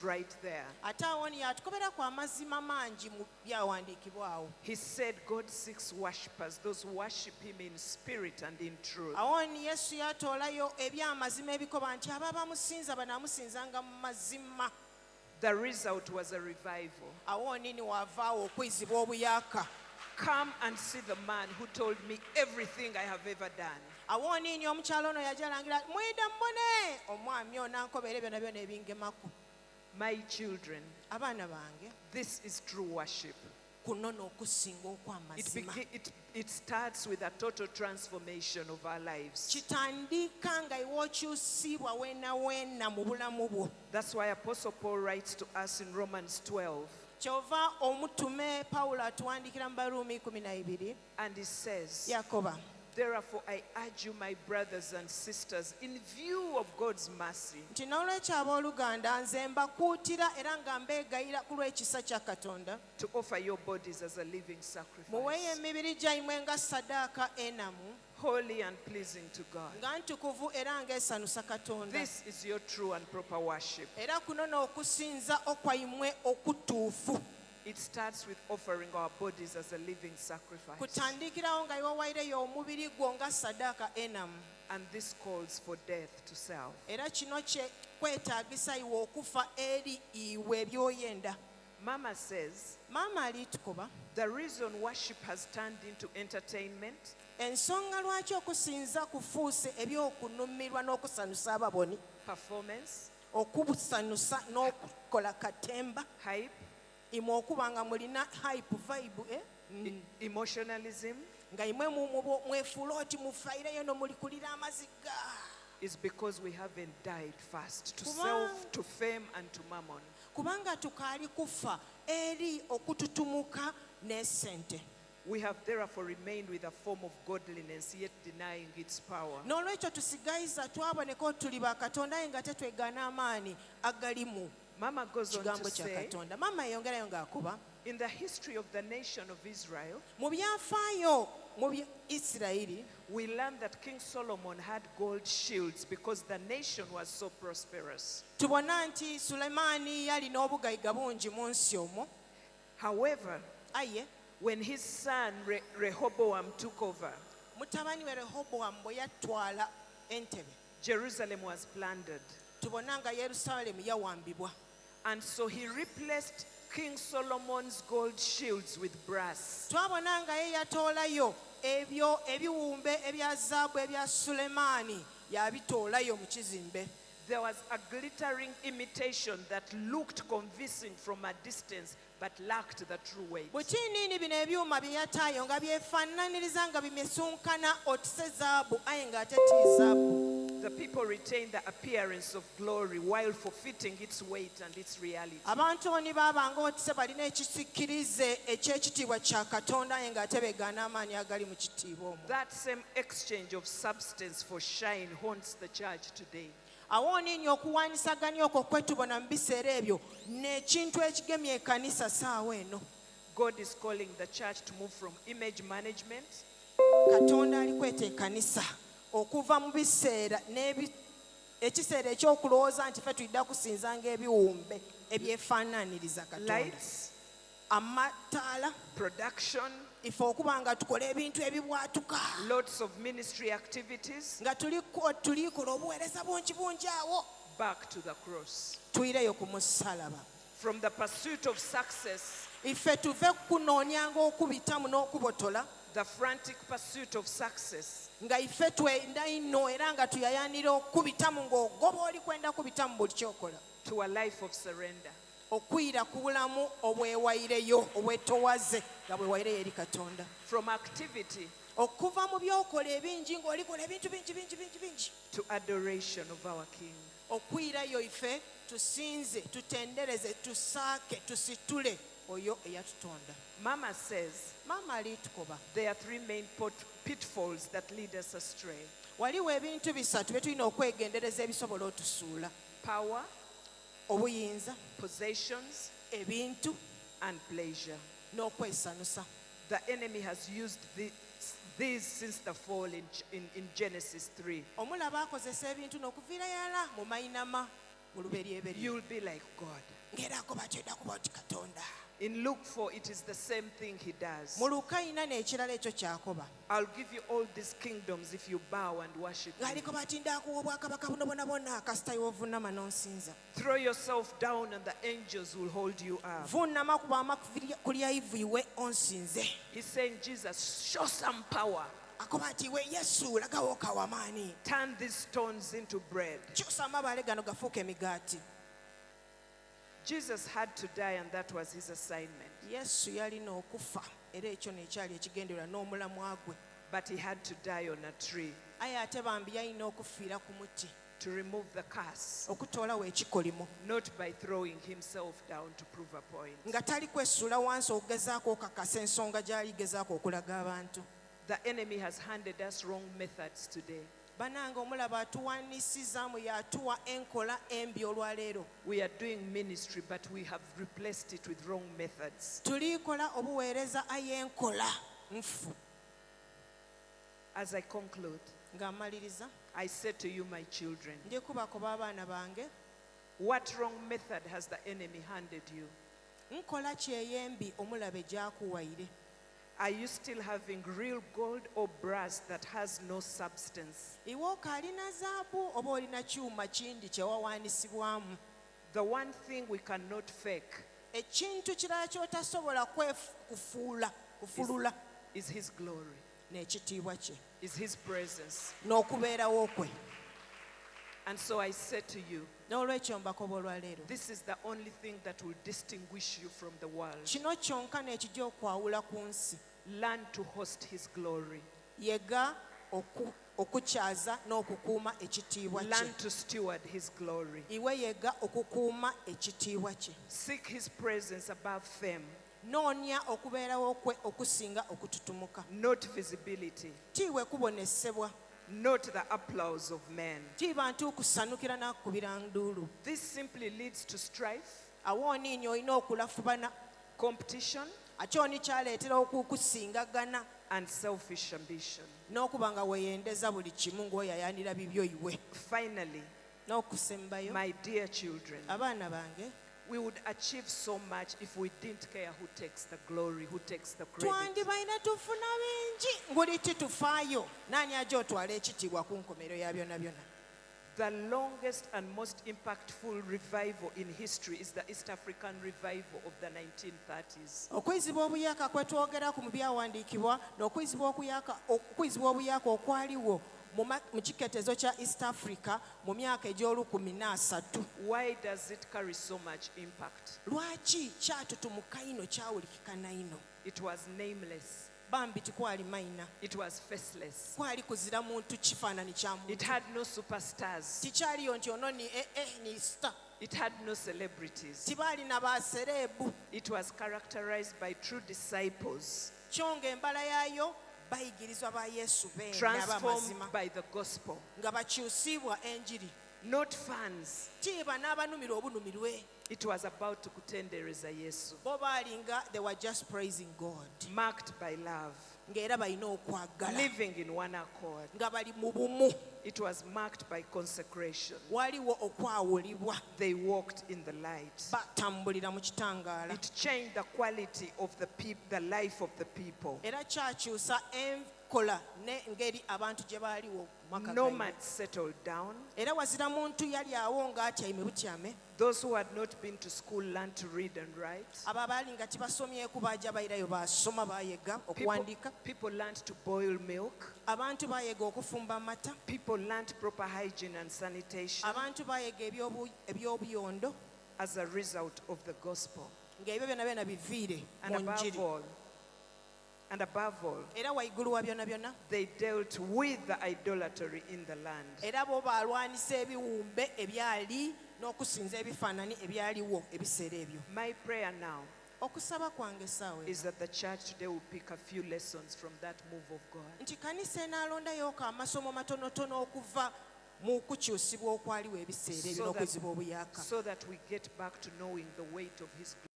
right there. He said God seeks worshippers, those who worship him in spirit and in truth. The result was a revival. Come and see the man who told me everything I have ever done. My children, this is true worship. It starts with a total transformation of our lives. That's why Apostle Paul writes to us in Romans 12. And he says, therefore, I urge you, my brothers and sisters, in view of God's mercy, to offer your bodies as a living sacrifice, holy and pleasing to God. This is your true and proper worship. It starts with offering our bodies as a living sacrifice. And this calls for death to self. Mama says, the reason worship has turned into entertainment performance, hype, emotionalism is because we haven't died fast to self, to fame, and to mammon. We have therefore remained with a form of godliness, yet denying its power. Mama goes on to say, in the history of the nation of Israel, we learn that King Solomon had gold shields because the nation was so prosperous. However, when his son Rehoboam took over, Jerusalem was plundered. And so he replaced King Solomon's gold shields with brass. There was a glittering imitation that looked convincing from a distance but lacked the true weight. The people retained the appearance of glory while forfeiting its weight and its reality. That same exchange of substance for shine haunts the church today. God is calling the church to move from image management okuva mu biseera ekiseera ekyokulowooza nti ffe tulidda kusinzanga ebiwumbe ebyefaanaaniriza Katonda, amataala, production, ife okuba nga tukola ebintu ebibwatuka, lots of ministry activities, nga tulikola obuweereza bungi awo, back to the cross, tuyireyo ku mussalaba. From the pursuit of success, ife tuve kunoonyanga okubitamu n'okubotola, the frantic pursuit of success, nga ife twenda ino era nga tuyayanira okubitamu ng'ogoba oli kwenda kubitamu buli kyokola, to a life of surrender, okwira ku bulamu obwewayireyo obwetowaze nga bwewayireyo eri Katonda. From activity, okuva mu byokola ebingi ng'olikola ebintu bingi, to adoration of our King, okwirayo ife tusinze, tutendereze, tusaake, tusitule oyo eyatutonda. Mama says, there are three main pitfalls that lead us astray. Waliwo ebintu bisatu bye tulina okwegendereza ebisobola otusuula: power, obuyinza, possessions, ebintu, and pleasure, n'okwesanusa. The enemy has used these since the fall in Genesis 3. Omulaba akozesa ebintu n'okuviira yala mu mayinama You'll be like God. In Luke 4, it is the same thing he does. I'll give you all these kingdoms if you bow and worship me. Throw yourself down and the angels will hold you up. He's saying, Jesus, show some power. Turn these stones into bread. Jesus had to die, and that was his assignment. But he had to die on a tree to remove the curse, not by throwing himself down to prove a point. The enemy has handed us wrong methods today. We are doing ministry, but we have replaced it with wrong methods. As I conclude, I say to you, my children, what wrong method has the enemy handed you? Are you still having real gold or brass that has no substance? The one thing we cannot fake is his glory, is his presence. And so I say to you, this is the only thing that will distinguish you from the world. Learn to host his glory. Learn to steward his glory. Seek his presence above fame, not visibility, not the applause of men. This simply leads to strife, competition, and selfish ambition. Finally, my dear children, we would achieve so much if we didn't care who takes the glory, who takes the credit. The longest and most impactful revival in history is the East African revival of the 1930s. Why does it carry so much impact? It was nameless. It was faceless. It had no superstars. It had no celebrities. It was characterized by true disciples, transformed by the gospel, not fans. It was about to kutendereza Yesu. They were just praising God, marked by love, living in one accord. It was marked by consecration. They walked in the light. It changed the quality of the life of the people. Nomads settled down. Those who had not been to school learned to read and write. People learned to boil milk. People learned proper hygiene and sanitation as a result of the gospel. And above all, they dealt with the idolatry in the land. My prayer now is that the church today will pick a few lessons from that move of God, so that we get back to knowing the weight of his glory.